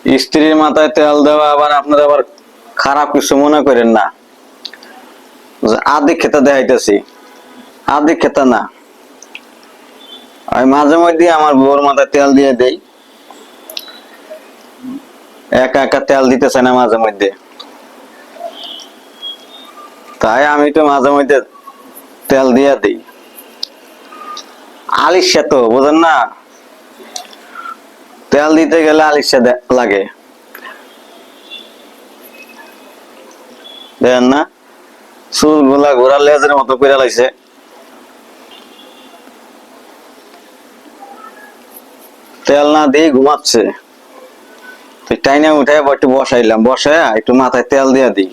স্ত্রীর মাথায় তেল দেওয়া আবার আপনারা আবার খারাপ কিছু মনে করেন না, আদি খেতে দেখাইতেছি। আদি খেতে না, আমি মাঝে মধ্যে আমার বউর মাথায় তেল দিয়ে দেই। একা একা তেল দিতে চাই না মাঝে মধ্যে, তাই আমি তো মাঝে মধ্যে তেল দিয়ে দিই। আলিশা তো বোঝেন না, তেল দিতে গেলে আলিশা লাগে, দেখেন না চুল গুলা ঘোড়ার লেজের মতো করে লাইছে। তেল না দিয়ে ঘুমাচ্ছে, টাইনে উঠে একটু বসাইলাম, বসে একটু মাথায় তেল দিয়ে দিই।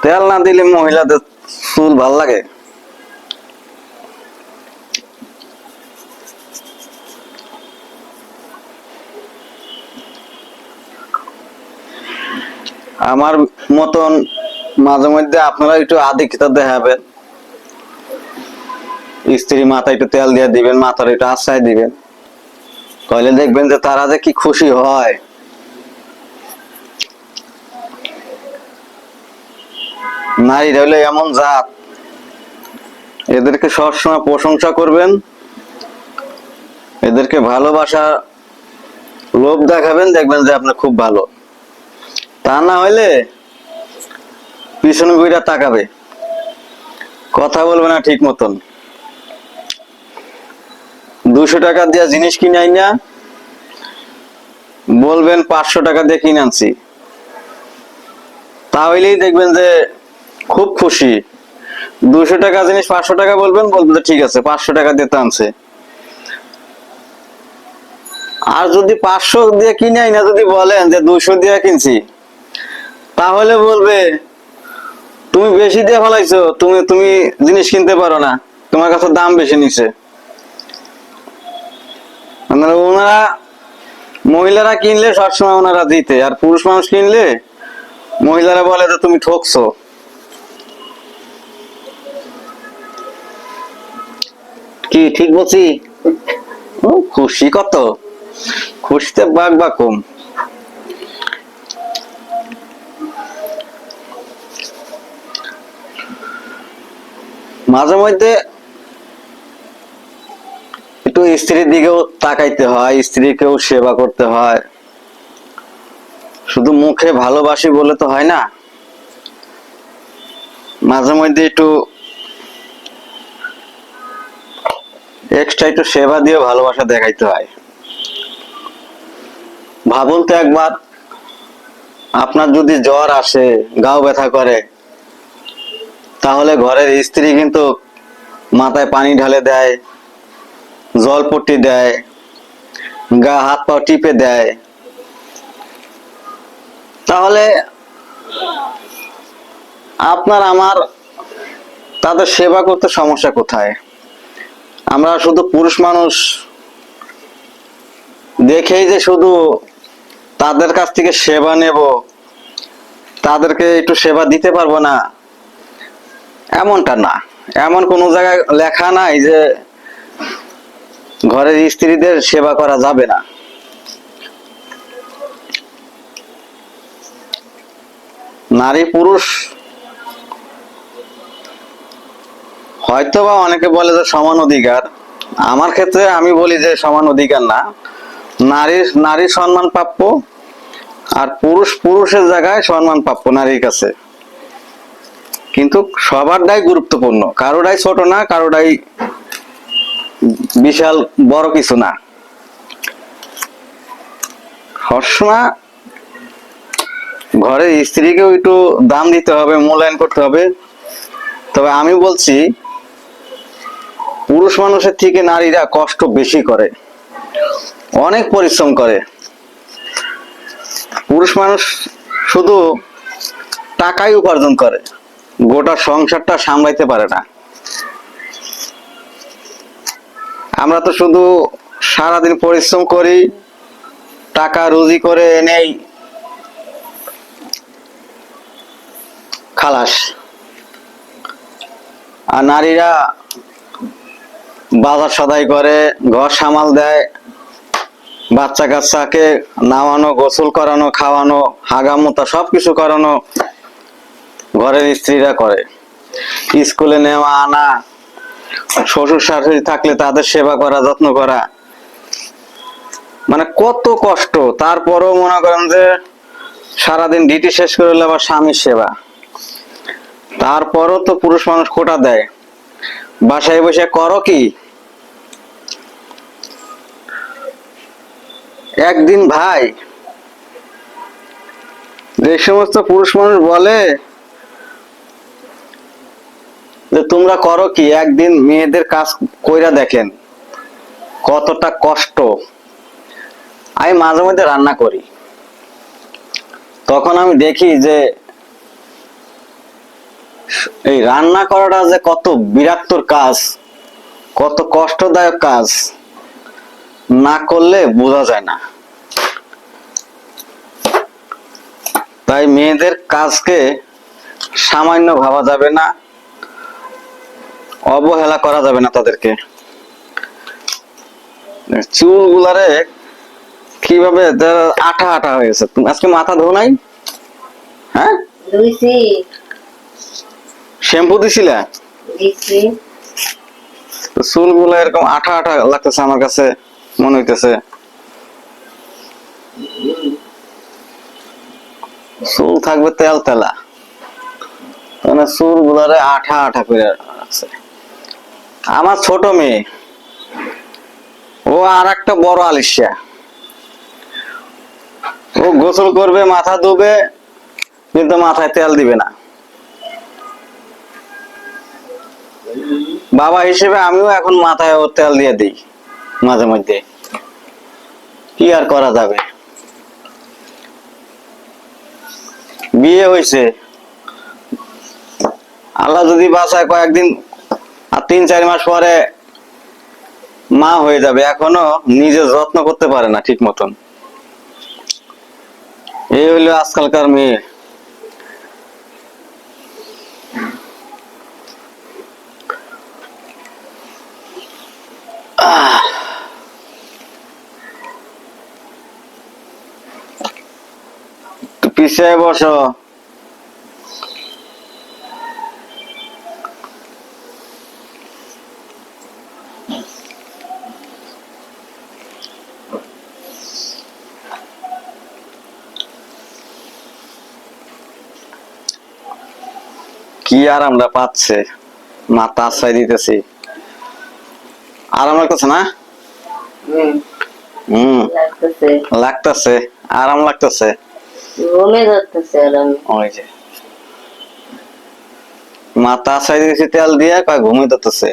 তেল না দিলে মহিলাদের চুল ভাল লাগে? আমার মতন মাঝে মধ্যে আপনারা একটু আধিক্যতা দেখাবেন, স্ত্রী মাথায় একটু তেল দিয়ে দিবেন, মাথার একটু আশ্রয় দিবেন, তাহলে দেখবেন যে তারা যে কি খুশি হয়। নারীরা হলে এমন জাত, এদেরকে সবসময় প্রশংসা করবেন, এদেরকে ভালোবাসা লোভ দেখাবেন, দেখবেন যে আপনি খুব ভালো। তা না হইলে পিছনে ঘুরে তাকাবে, কথা বলবে না ঠিক মতন। 200 টাকা দিয়ে জিনিস কিনে আইনা বলবেন 500 টাকা দিয়ে কিনে আনছি, তাহলেই দেখবেন যে খুব খুশি। 200 টাকা জিনিস 500 টাকা বলবেন, বলবেন ঠিক আছে 500 টাকা দিয়ে আনছে। আর যদি 500 দিয়ে কিনে আইনা যদি বলেন যে 200 দিয়ে কিনছি, তাহলে বলবে তুমি বেশি দিয়ে ফেলাইছো, তুমি তুমি জিনিস কিনতে পারো না, তোমার কাছে দাম বেশি নিছে। ওনারা মহিলারা কিনলে সবসময় ওনারা দিতে, আর পুরুষ মানুষ কিনলে মহিলারা বলে যে তুমি ঠকছো। কি ঠিক বলছি? খুশি কত, খুশিতে বাঘ বা কম। মাঝে মধ্যে একটু স্ত্রীর দিকেও তাকাইতে হয়, স্ত্রীকেও সেবা করতে হয়। শুধু মুখে ভালোবাসি বলে তো হয় না, মাঝে মধ্যে একটু এক্সট্রা একটু সেবা দিয়ে ভালোবাসা দেখাইতে হয়। ভাবুন তো একবার, আপনার যদি জ্বর আসে, গাও ব্যথা করে, তাহলে ঘরের স্ত্রী কিন্তু মাথায় পানি ঢালে দেয়, জলপট্টি দেয়, গা হাত পা টিপে দেয়। তাহলে আপনার আমার তাদের সেবা করতে সমস্যা কোথায়? আমরা শুধু পুরুষ মানুষ দেখেই যে শুধু তাদের কাছ থেকে সেবা নেব, তাদেরকে একটু সেবা দিতে পারবো না, এমনটা না। এমন কোনো জায়গায় লেখা নাই যে ঘরের স্ত্রীদের সেবা করা যাবে না। নারী পুরুষ হয়তোবা অনেকে বলে যে সমান অধিকার, আমার ক্ষেত্রে আমি বলি যে সমান অধিকার না। নারীর সম্মান প্রাপ্য, আর পুরুষ পুরুষের জায়গায় সম্মান প্রাপ্য নারীর কাছে। কিন্তু সবারটাই গুরুত্বপূর্ণ, কারোটাই ছোট না, কারোটাই বিশাল বড় কিছু না। সবসময় ঘরের স্ত্রীকেও একটু দাম দিতে হবে, মূল্যায়ন করতে হবে। তবে আমি বলছি, পুরুষ মানুষের থেকে নারীরা কষ্ট বেশি করে, অনেক পরিশ্রম করে। পুরুষ মানুষ শুধু টাকাই উপার্জন করে, গোটা সংসারটা সামলাইতে পারে না। আমরা তো শুধু সারাদিন পরিশ্রম করি, টাকা রুজি করে এনেই খালাস। আর নারীরা বাজার সদাই করে, ঘর সামাল দেয়, বাচ্চা কাচ্চাকে নামানো, গোসল করানো, খাওয়ানো, হাগামোতা সবকিছু করানো ঘরের স্ত্রীরা করে। স্কুলে নেওয়া আনা, শ্বশুর শাশুড়ি থাকলে তাদের সেবা করা, যত্ন করা, মানে কত কষ্ট। তারপরও মনে করেন যে সারাদিন ডিউটি শেষ করে হলে আবার স্বামীর সেবা। তারপরও তো পুরুষ মানুষ খোটা দেয়, বাসায় বসে করো কি। একদিন ভাই, যে সমস্ত পুরুষ মানুষ বলে যে তোমরা করো কি, একদিন মেয়েদের কাজ কইরা দেখেন কতটা কষ্ট। আমি মাঝে মধ্যে রান্না করি, তখন আমি দেখি যে এই রান্না করাটা যে কত বিরক্তর কাজ, কত কষ্টদায়ক কাজ, না করলে বোঝা যায় না। তাই মেয়েদের কাজকে সামান্য ভাবা যাবে না, অবহেলা করা যাবে না তাদেরকে। চুল গুলারে কিভাবে আঠা আঠা হয়ে গেছে। তুমি আজকে মাথা ধো নাই? হ্যাঁ, শ্যাম্পু দিছিলা? চুল গুলা এরকম আঠা আঠা লাগতেছে, আমার কাছে মনে হইতেছে। চুল থাকবে তেল তেলা, মানে চুল গুলারে আঠা আঠা করে রাখছে। আমার ছোট মেয়ে, ও আর একটা বড় আলিশা, ও গোসল করবে, মাথা ধুবে, কিন্তু মাথায় তেল দিবে না। বাবা হিসেবে আমিও এখন মাথায় ও তেল দিয়ে দিই মাঝে মধ্যে। কি আর করা যাবে, বিয়ে হয়েছে, আল্লাহ যদি বাঁচায় কয়েকদিন আর 3-4 মাস পরে মা হয়ে যাবে, এখনো নিজে যত্ন করতে পারে না ঠিক মতন। এই হইলো আজকালকার মেয়ে। পিছিয়ে বসো। কি আরামটা পাচ্ছে, মাথা আশ্রয় দিতেছি, আরাম লাগতেছে না? লাগতেছে, আরাম লাগতেছে। ওই যে মাথা আশ্রয় দিয়েছি তেল দিয়ে, কয় ঘুমিয়ে ধরতেছে।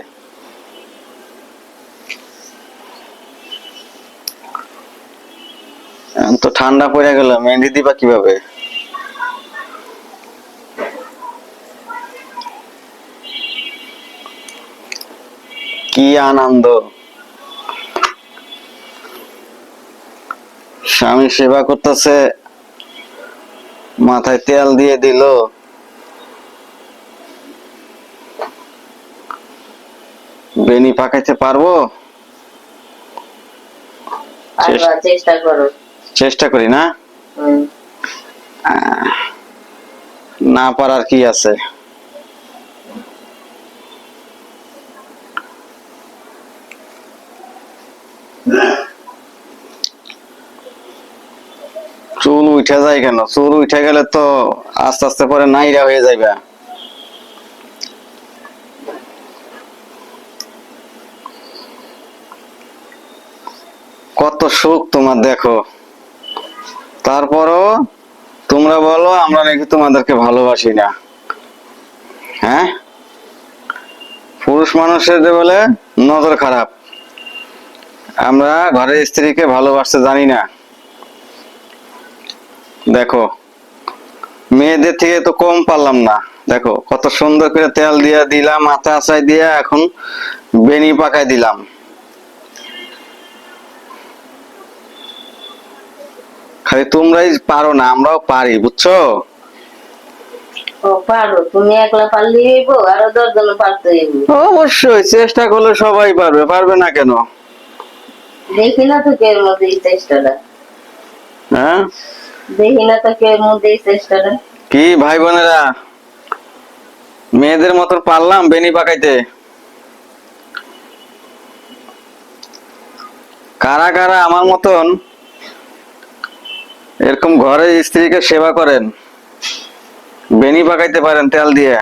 তো ঠান্ডা পড়ে গেল, মেহেন্দি দিবা কিভাবে? কি আনন্দ, স্বামী সেবা করতেছে, মাথায় তেল দিয়ে দিল। বেনি পাকাইতে পারবো? চেষ্টা করি না, না পারার কি আছে। চুল উঠে যায় কেন? চুল উঠে গেলে তো আস্তে আস্তে পরে নাইরা হয়ে যাবে। কত সুখ তোমার দেখো, তারপরও তোমরা বলো আমরা নাকি তোমাদেরকে ভালোবাসি না। হ্যাঁ, পুরুষ মানুষের যে বলে নজর খারাপ, আমরা ঘরের স্ত্রীকে ভালোবাসতে জানি না। দেখো মেয়েদের থেকে তো কম পারলাম না, দেখো কত সুন্দর করে তেল দিয়ে দিলাম, মাথা আছাই দিয়ে এখন বেনি পাকাই দিলাম। খালি তোমরাই পারো না, আমরাও পারি, বুঝছো? পারো তুমি, একলা পারলেই হইব, আরো 10 জন পারতে হইব। অবশ্যই চেষ্টা করলে সবাই পারবে, পারবে না কেন? দেখি না তো কে এর মধ্যে এই চেষ্টাটা, হ্যাঁ দেখি না তো কে এর মধ্যে এই চেষ্টাটা। কি ভাই বোনেরা, মেয়েদের মতন পারলাম বেনি পাকাইতে? কারা কারা আমার মতন এরকম ঘরে স্ত্রীকে সেবা করেন, বেনি পাকাইতে পারেন তেল দিয়ে?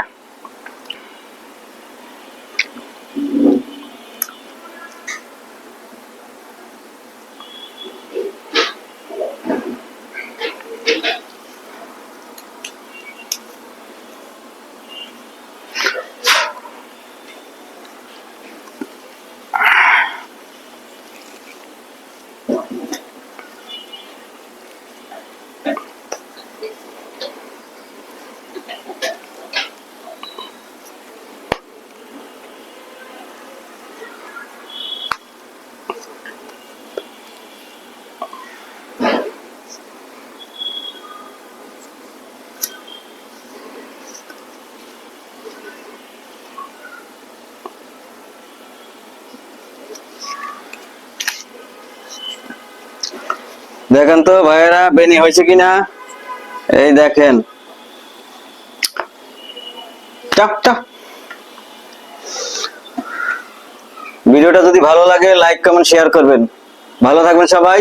দেখেন তো ভাইয়েরা বেনি হয়েছে কিনা, এই দেখেন। টাক টাক। ভিডিওটা যদি ভালো লাগে লাইক কমেন্ট শেয়ার করবেন। ভালো থাকবেন সবাই।